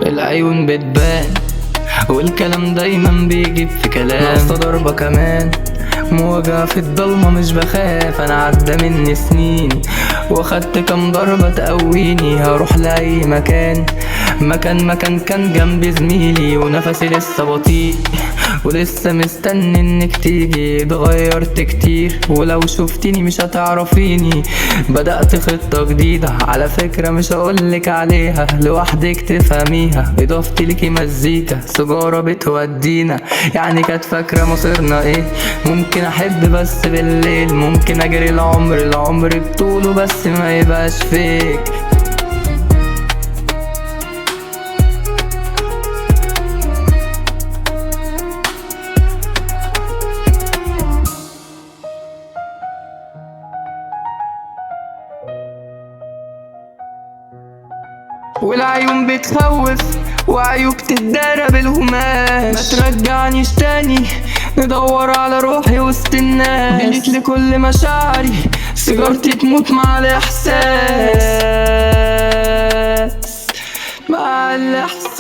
العيون بتبان والكلام دايما بيجيب في كلام، ناقصة ضربة كمان، مواجهة في الضلمة مش بخاف. انا عدى مني سنين واخدت كام ضربة تقويني، هروح لأي مكان مكان كان جنبي زميلي، ونفسي لسه بطيء ولسه مستني انك تيجي. اتغيرت كتير ولو شفتيني مش هتعرفيني، بدأت خطة جديدة على فكرة مش هقولك عليها، لوحدك تفهميها. اضافتي ليكي مزيكا سيجارة بتودينا، يعني كانت فاكرة مصيرنا ايه؟ ممكن احب بس بالليل، ممكن اجري العمر بطوله بس ما يبقاش فيك. والعيون بتخوف وعيوب تتدارى بالهماش، ما ترجعنيش تاني ندور على روحي وسط الناس. دليت لكل مشاعري سيجارتي تموت مع الإحساس، مع الإحساس.